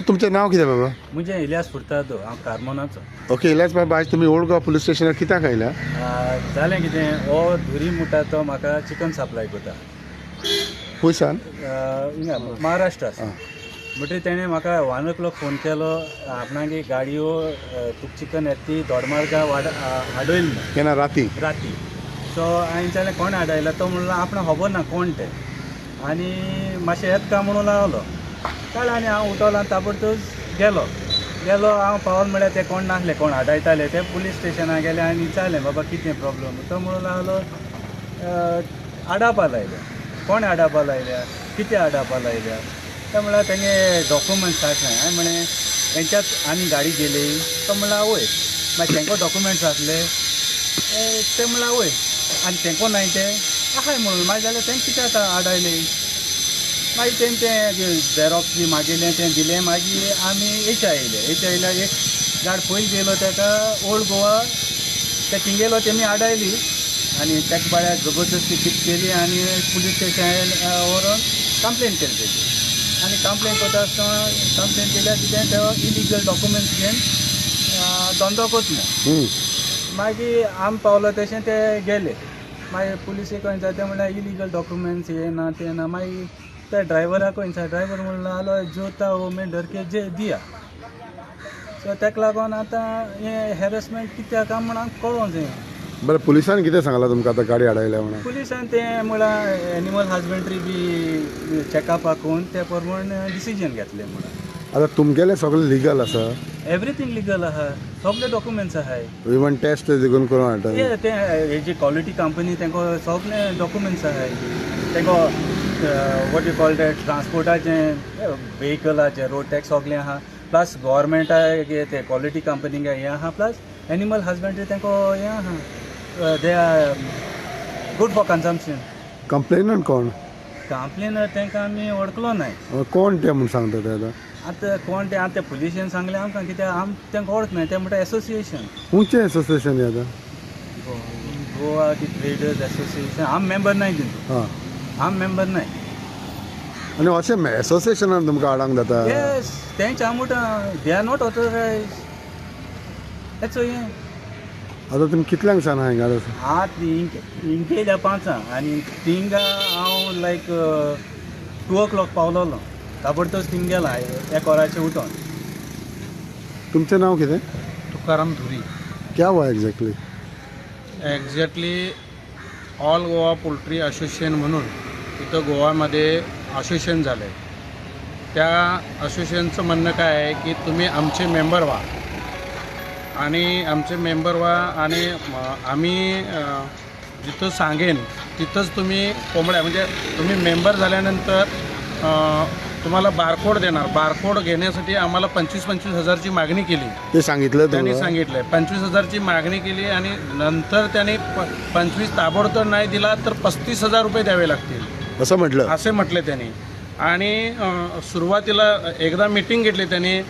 तुमचें नांव कितें बाबा? म्हणजे इलियास फुर्तादो, हांव कार्मोनाचो. ओके इलियास बाबा, आज तुमी ओल्ड गोवा पुलीस स्टेशनार कित्याक आयला? जालें कितें, हो धुरी म्हणटा तो म्हाका चिकन सप्लाय करता खुंयसान? हिंगा महाराष्ट्रा. म्हणटरी तेणें म्हाका 1 o'clock फोन केलो, आपणागे गाडयो तुका चिकन येता ती दोडमार्गा हाडयली म्हणून. केन्ना राती? सो हांवें विचारलें कोण हाडयला, तो म्हणलो आपणा खबर ना कोण ते. आनी मातशें येता काय म्हणून लावलो काळ, आनी हांव उठवलो आनी ताबडतोब गेलो हांव पावल म्हळ्यार ते कोण नासले, कोण हाडयताले ते पुलीस स्टेशनार गेले आनी विचारलें बाबा कितें प्रॉब्लम. तो म्हणून लागलो आडावपा लायल्या. कोण आडावपा लायल्या, कितें आडावपा लायल्या. तो म्हळ्यार तेंगे डॉक्युमेंट्स आसले. हांवें म्हळें तेंच्याच आनी गाडी गेली. तो म्हणल्यार वय मागीर तेंको डॉक्युमेंट्स आसले ते म्हणल्यार वय आनी तेंको नाय ते आहाय म्हणून. मागीर जाल्यार तेंक कित्याक आडायले. मागीर तेणें तें झेरॉक्स बी मागिल्लें तें दिलें. मागीर आमी हेचे आयले एक गाड पयलीं गेलो तेका ओल्ड गोवा ते थिंगेलो तेमी आडायली आनी तेका बाळ्याक जबरदस्ती कित केली आनी पुलीस स्टेशन व्हरून कंप्लेन केली तेजी. आनी कंप्लेन करता आसतना कंप्लेन केल्यार कितें तो इलिगल डॉक्युमेंट्स घेवन धंदो करता. मागीर आमी पावलो तशें ते गेले. मागीर पुलिसेक विचारता ते म्हणल्यार इलिगल डॉक्युमेंट्स हे ना ते ना. मागीर त्या ड्रायव्हराक विचार, ड्रायव्हर म्हणलो आलो जोता वो में डर के जे दिया. सो तेका लागून आतां हें हॅरेसमेंट कित्याक काय म्हणून कळोंक जाय. बरें, पुलिसान कितें सांगलां तुमकां आतां गाडी हाडयल्या म्हणून? पुलिसान तें म्हळ्यार एनिमल हजबंड्री बी चॅकअपाक करून ते प्रमाण डिसिजन घेतलें म्हणून. आतां तुमगेलें सगळें लिगल आसा? एवरीथींग लिगल आहा, सगळे डॉक्युमेंट्स आहाय. इवन टेस्ट देखून करून हाडटा? ते हेजी क्वॉलिटी कंपनी तेंको सगळे डॉक्युमेंट्स आहाय. तेंको वॉट यू कॉल दॅट ट्रान्सपोर्टाचें वेहिकलाचें रोड टॅक्स सगलें आहा. प्लस गव्हर्मेंटागे ते क्वॉलिटी कंपनीक हें आहा. प्लस एनिमल हजबंड्री तेंको हें आहा. They are good for consumption. Complainant कोण? कंप्लेनर तेंकां आमी वळखलो नाय. कोण ते म्हूण सांगता ते आतां? आतां कोण ते आतां पुलिशेन सांगलें आमकां, कित्याक आम तेंकां वळख नाय. ते म्हणटा एसोसिएशन. खंयचें एसोसिएशन हें आतां? Goa traders association. आम मेंबर नाय तितून. आम मेंबर नाय. आनी अशें एसोसिएशनान तुमकां हाडांक जाता? येस, तेंच्या म्हणटा दे आर नॉट ऑथोरायज. हेचो हें आतां तुमी कितल्यांक सान हांगा? आत हिंग येयल्या 5 आनी थिंगा हांव लायक 2 o'clock पावलोलो. ताबडतोब थिंग गेला एक वराचें उठोन. तुमचें नांव कितें? तुकाराम धुरी. क्या हुआ exactly? Exactly all Goa poultry association म्हणून इथं गोवामध्ये असोसिएशन झालं आहे. त्या असोसिएशनचं म्हणणं काय आहे की तुम्ही आमचे मेंबर व्हा आणि आमचे मेंबर व्हा आणि आम्ही जिथं सांगेन तिथंच तुम्ही कोंबड्या म्हणजे तुम्ही मेंबर झाल्यानंतर तुम्हाला बारकोड देणार. बारकोड घेण्यासाठी आम्हाला 25-25 हजारची मागणी केली. ते सांगितलं त्यांनी सांगितलं 25 हजारची मागणी केली आणि नंतर त्यांनी 25 ताबडतोब नाही दिला तर 35,000 रुपये द्यावे लागतील असं म्हटलं. असे म्हटले त्यांनी. आणि सुरुवातीला एकदा मीटिंग घेतली त्यांनी.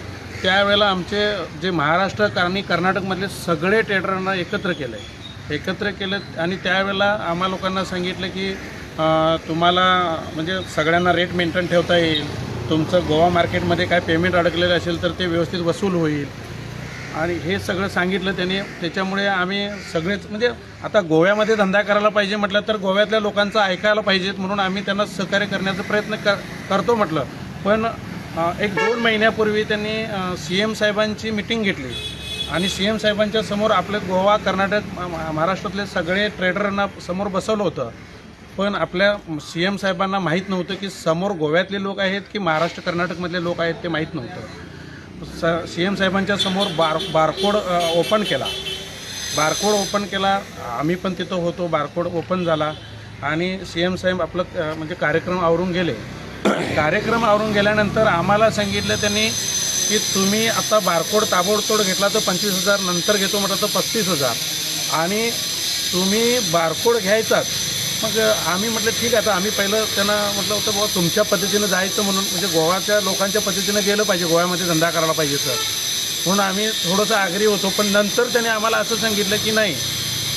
त्यावेळेला आमचे जे महाराष्ट्र आणि कर्नाटकमधले सगळे ट्रेडरांना एकत्र केलं आणि त्यावेळेला आम्हा लोकांना सांगितलं की तुम्हाला म्हणजे सगळ्यांना रेट मेंटेन ठेवता येईल. तुमचं गोवा मार्केटमध्ये काय पेमेंट अडकलेलं असेल तर ते व्यवस्थित वसूल होईल आणि हे सगळं सांगितलं त्यांनी. त्याच्यामुळे आम्ही सगळेच म्हणजे आता गोव्यामध्ये धंदा करायला पाहिजे म्हटलं तर गोव्यातल्या लोकांचं ऐकायला पाहिजेत म्हणून आम्ही त्यांना सहकार्य करण्याचा प्रयत्न करतो म्हटलं. पण 1-2 महिन्यापूर्वी त्यांनी CM साहेबांची मीटिंग घेतली आणि CM साहेबांच्या समोर आपले गोवा कर्नाटक महाराष्ट्रातले सगळे ट्रेडरांना समोर बसवलं होतं. पण आपल्या CM साहेबांना माहीत नव्हतं की समोर गोव्यातले लोक आहेत की महाराष्ट्र कर्नाटकमधले लोक आहेत ते माहीत नव्हतं. CM साहेबांच्या समोर बारकोड ओपन केला. आम्ही पण तिथं होतो. बारकोड ओपन झाला आणि CM साहेब आपलं म्हणजे कार्यक्रम आवरून गेले. कार्यक्रम आवरून गेल्यानंतर आम्हाला सांगितलं त्यांनी की तुम्ही आता बारकोड ताबडतोड घेतला तर 25,000 नंतर घेतो म्हटलं तर 35,000 आणि तुम्ही बारकोड घ्यायचाच. मग आम्ही म्हटलं ठीक आहे. आता आम्ही पहिलं त्यांना म्हटलं होतं बाबा तुमच्या पद्धतीनं जायचं म्हणून म्हणजे गोव्याच्या लोकांच्या पद्धतीनं गेलं पाहिजे, गोव्यामध्ये धंदा करायला पाहिजे सर म्हणून आम्ही थोडंसं आग्री होतो. पण नंतर त्याने आम्हाला असं सांगितलं की नाही,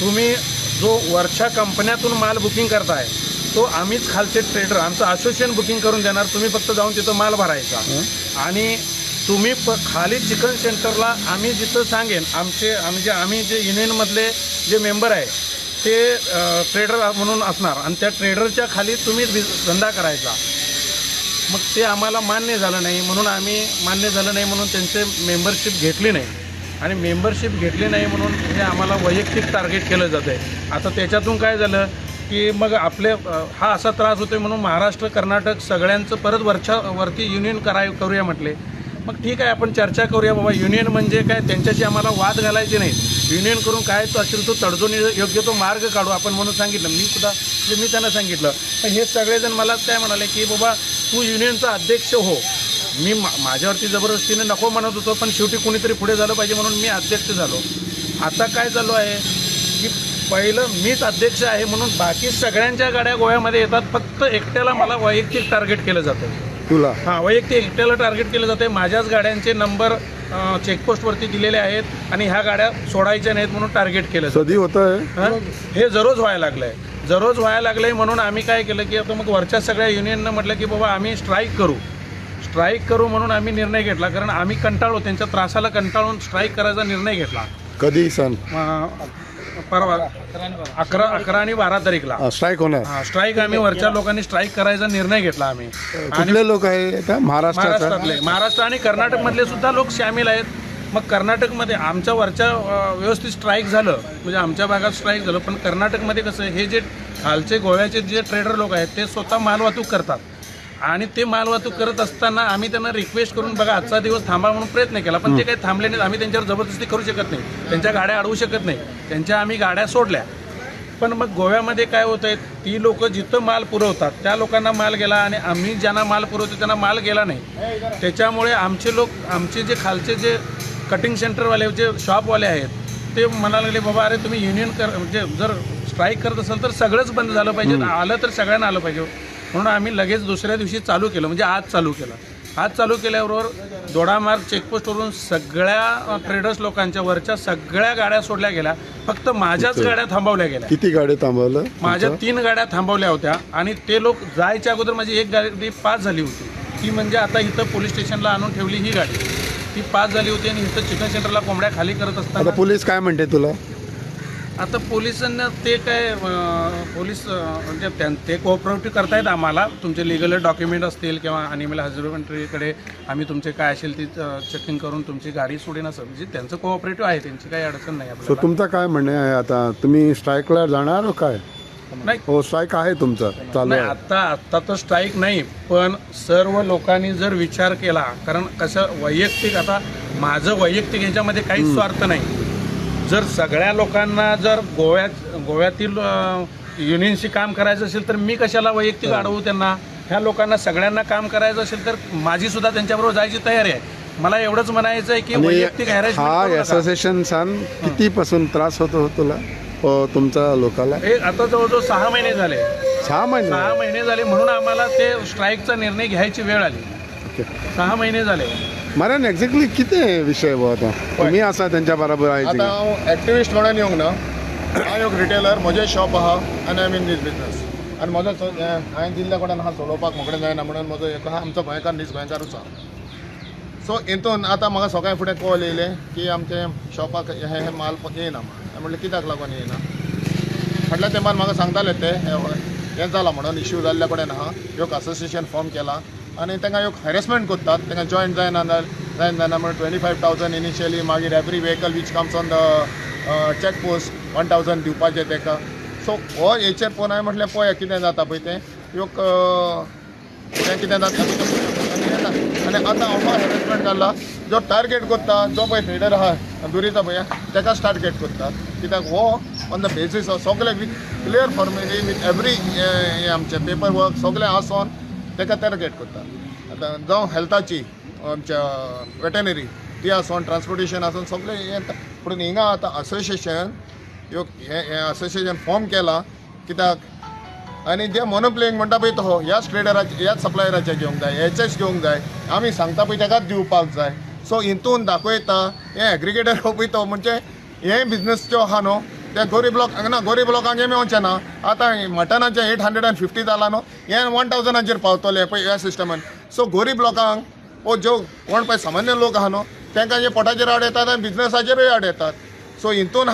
तुम्ही जो वरच्या कंपन्यातून माल बुकिंग करताय तो आम्हीच खालचे ट्रेडर आमचं असोसिएशन बुकिंग करून देणार. तुम्ही फक्त जाऊन तिथं माल भरायचा आणि तुम्ही खाली चिकन सेंटरला आम्ही जिथं सांगेन आम्ही जे युनियनमधले जे मेंबर आहे ते ट्रेडर म्हणून असणार आणि त्या ट्रेडरच्या खाली तुम्ही धंदा करायचा. मग ते आम्हाला मान्य झालं नाही म्हणून त्यांचे मेंबरशिप घेतली नाही आणि मेंबरशिप घेतली नाही म्हणून हे आम्हाला वैयक्तिक टार्गेट केलं जातं आहे. आता त्याच्यातून काय झालं की मग आपले हा असा त्रास होतोय म्हणून महाराष्ट्र कर्नाटक सगळ्यांचं परत वरती युनियन करूया म्हटले. मग ठीक आहे, आपण चर्चा करूया बाबा. युनियन म्हणजे काय, त्यांच्याशी आम्हाला वाद घालायचे नाही. युनियन करून काय तो असेल तो तडजोड योग्य तो मार्ग काढू आपण म्हणून सांगितलं. मी त्यांना सांगितलं. पण हे सगळेजण मला काय म्हणाले की बाबा तू युनियनचा अध्यक्ष हो. मी माझ्यावरती जबरदस्तीने नको म्हणत होतो, पण शेवटी कुणीतरी पुढे झालं पाहिजे म्हणून मी अध्यक्ष झालो. आता काय चालू आहे की पहिलं मीच अध्यक्ष आहे म्हणून बाकी सगळ्यांच्या गाड्या गोव्यामध्ये येतात, फक्त एकट्याला मला वैयक्तिक टार्गेट केलं जातं. तुला हां, वैयक्तिक एकट्याला टार्गेट केलं जातं. माझ्याच गाड्यांचे नंबर चेकपोस्टवरती दिलेले आहेत आणि ह्या गाड्या सोडायच्या नाहीत म्हणून टार्गेट केलं जातं. कधी होत आहे हे जरोज व्हायला लागलं आहे. म्हणून आम्ही काय केलं की आता मग वरच्या सगळ्या युनियननं म्हटलं की बाबा आम्ही स्ट्राईक करू म्हणून आम्ही निर्णय घेतला. कारण आम्ही कंटाळलो, त्यांच्या त्रासाला कंटाळून स्ट्राईक करायचा निर्णय घेतला. कधी सण परवा 11 आणि 12 तारीखला स्ट्राईक होणार. स्ट्राईक आम्ही वरच्या लोकांनी स्ट्राईक करायचा निर्णय घेतला आम्ही. आणि कुठले लोक आहेत महाराष्ट्रातले, महाराष्ट्र आणि कर्नाटकमधले सुद्धा लोक सामील आहेत. मग कर्नाटकमध्ये आमच्या वरच्या व्यवस्थित स्ट्राईक झालं, म्हणजे आमच्या भागात स्ट्राईक झालं. पण कर्नाटकमध्ये कसं हे जे खालचे गोव्याचे जे ट्रेडर लोक आहेत ते स्वतः मालवाहतूक करतात आणि ते मालवाहतूक करत असताना आम्ही त्यांना रिक्वेस्ट करून बघा आजचा दिवस थांबा म्हणून प्रयत्न केला, पण ते काही थांबले नाहीत. आम्ही त्यांच्यावर जबरदस्ती करू शकत नाही, त्यांच्या गाड्या अडवू शकत नाही, त्यांच्या आम्ही गाड्या सोडल्या. पण मग गोव्यामध्ये काय होत आहे, ती लोक जिथं माल पुरवतात त्या लोकांना माल गेला आणि आम्ही ज्यांना माल पुरवतो त्यांना माल गेला नाही. त्याच्यामुळे आमचे जे खालचे जे कटिंग सेंटरवाले जे शॉपवाले आहेत ते म्हणायला लागले बाबा अरे तुम्ही युनियन म्हणजे जर स्ट्राईक करत असाल तर सगळंच बंद झालं पाहिजे, आलं तर सगळ्यांना आलं पाहिजे. म्हणून आम्ही लगेच दुसऱ्या दिवशी चालू केलं, म्हणजे आज चालू केल्याबरोबर दोडामार्ग चेकपोस्टवरून सगळ्या ट्रेडर्स लोकांच्या वरच्या सगळ्या गाड्या सोडल्या गेल्या, फक्त माझ्याच गाड्या थांबवल्या गेल्या. किती गाड्या थांबवलं? माझ्या 3 गाड्या थांबवल्या होत्या आणि ते लोक जायच्या अगोदर माझी एक गाडी पास झाली होती. ती म्हणजे आता इथं पोलीस स्टेशनला आणून ठेवली ही गाडी, ती पास झाली होती आणि इथं चिकन सेंटरला कोंबड्या खाली करत असताना पोलीस काय म्हणते तुला? आता पोलिसांना ते काय पोलीस म्हणजे ते कोऑपरेटिव्ह करतायत आम्हाला. तुमचे लिगल डॉक्युमेंट असतील किंवा अॅनिमल हजबंड्रीकडे आम्ही तुमचे काय असेल ती चेकिंग करून तुमची गाडी सोडेन असं, म्हणजे त्यांचं कोऑपरेटिव्ह आहे, त्यांची काही अडचण नाही आपल्याला. तुमचं काय म्हणणं आहे आता, तुम्ही स्ट्राईकला जाणार हो काय? नाही हो, स्ट्राईक आहे तुमचं चालू नाही, आहे. आता तर स्ट्राईक नाही, पण सर्व लोकांनी जर विचार केला, कारण कसं वैयक्तिक आता माझं वैयक्तिक ह्याच्यामध्ये काहीच स्वार्थ नाही. जर सगळ्या लोकांना जर गोव्यातील युनियनशी काम करायचं असेल तर मी कशाला वैयक्तिक अडवू त्यांना. ह्या लोकांना सगळ्यांना काम करायचं असेल तर माझी सुद्धा त्यांच्याबरोबर जायची तयारी आहे. मला एवढंच म्हणायचं आहे की वैयक्तिक हा असोसिएशन सन कितीपासून त्रास होतो तुला तुमच्या लोकांना? आता जवळजवळ 6 महिने झाले. 6 महिने झाले म्हणून आम्हाला ते स्ट्राईकचा निर्णय घ्यायची वेळ आली. 6 महिने झाले. मरण एक्झॅक्टली किती विषय आता तुम्ही असा त्यांच्या बरोबर आहे? आता हांव एक्टिविस्ट म्हणून येवंक ना, हांव एक रिटेलर, म्हजें शॉप आहा आनी आय मीन दीस बिजनस. आनी म्हजो हांवें दिल्ल्या कडल्यान हांव चलोवपाक मोकळें जायना म्हणून म्हजो एक आहा आमचो गोंयकार नीज गोंयकारूच आहा. सो हितून आतां म्हाका सकाळीं फुडें कॉल येयलें की आमचे शॉपाक हे माल येयना म्हणून. हांवें म्हणलें कित्याक लागून येयना? फाटल्या तेंपार म्हाका सांगताले ते हें जाला म्हणून इश्यू जाल्ल्या कडेन आहा, एक असोसिएशन फॉर्म केला आणि तांकां एक हॅरेसमेंट करतात, तांकां जॉयंट जायना म्हणून 25,000 इनिशियली, मागीर every vehicle which comes on the check post 1,000 दिवपाचें ताका. सो हो हेचेर पळोवन हांवें म्हटलें पळय कितें जाता पळय तें एक कितें जाता आनी आतां हो हॅरेसमेंट जाल्ला, जो टार्गेट करता जो पळय ट्रेडर आहा दुरीचा पळय ताका टार्गेट करतात. कित्याक हो ऑन द बेसीस ऑफ सगळे with clear formality with every आमचें पेपर वर्क सगळें आसोन ताका टार्गेट करतात. आतां जावं हेल्थाची आमच्या वेटनरी ती आसोन ट्रान्सपोर्टेशन आसोन सगळें हें पूण हिंगा आतां असोसिएशन हें असोसिएशन फॉर्म केला कित्याक आनी जे मोनोप्लेइंग म्हणटा पळय तो ह्याच ट्रेडराचे ह्याच सप्लायराचे घेवंक जाय, हेचेच घेवंक जाय, आमी सांगता पळय ताकाच दिवपाक जाय. सो हितून दाखयता हे एग्रिगेटर हो पळय तो म्हणजे हे बिजनस जो आहा न्हू ते गरीब लोक ना, गरीब लोकांक हें मेळचें ना. आतां मटनाचें 850 जाला न्हू, हें 1,000 पावतले पळय ह्या सिस्टमान. सो गरीब लोकांक वो ज्यो कोण पळय सामान्य लोक आहा न्हू तांकां जे पोटाचेर आड येतात आनी बिजनसाचेरूय आड येतात. सो हितून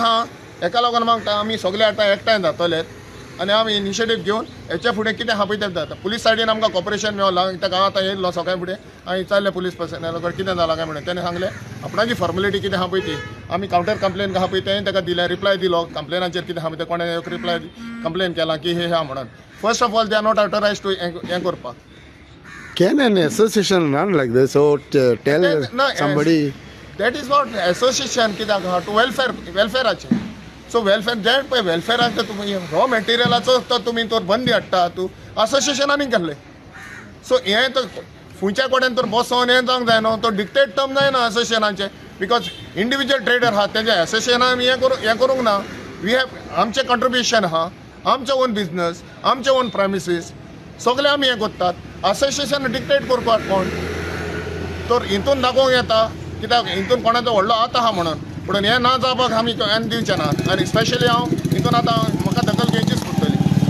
एका लागून म्हाका आमी सगळे आतां एकठांय जातलेत आनी आमी इनिशिएटीव घेवन हेच्या फुडें कितें आहा पळय तें जाता. पुलीस सायडीन आमकां कॉपरेशन मेळ्ळां. त्या गांवांत येयल्लो सकाळी फुडें हांव विचारलें पुलीस पर्सनल कितें जालां काय म्हणून. ताणें सांगलें आपणाची फॉर्मेलिटी कितें आहा पळय ती आमी कावंटर कंप्लेन आहा पळय तें ताका दिलें, रिप्लाय दिलो कंप्लेनाचेर कितें आहा पळय तें कोणें एक रिप्लाय कंप्लेन केला की हे आहा म्हणून. First of all they are not authorised to हें करपाक. Can an association run like this or tell somebody? That is not association कित्याक आहा टू वेलफेराचें. सो वेलफेअर जे पळय वेलफेअराक तुमी रॉ मटेरियलाचो तो तुमी तर बंदी हाडटा तूं असोसिएशनांनी केल्लें. सो हें तर फुंयच्या कडेन तर बसोन हें जावंक जाय न्हू. तो डिक्टेट टर्म जायना असोसिएशनाचें बिकॉज इंडिविज्युअल ट्रेडर आहा तेजे असोसिएशनान हें करूंक ना. वी हॅव आमचें कंट्रिब्युशन आहा, आमचें ओन बिजनस, आमचें ओन प्रायमिसीस सगळे आमी हें करतात. असोसिएशन डिक्टेट करपाक कोण तर हितून दाखोवंक येता कित्याक हितून कोणाचो व्हडलो हात आहा म्हणून. पूण हें ना जावपाक आमी दिवचें ना. आनी स्पेशली हांव हितून आतां म्हाका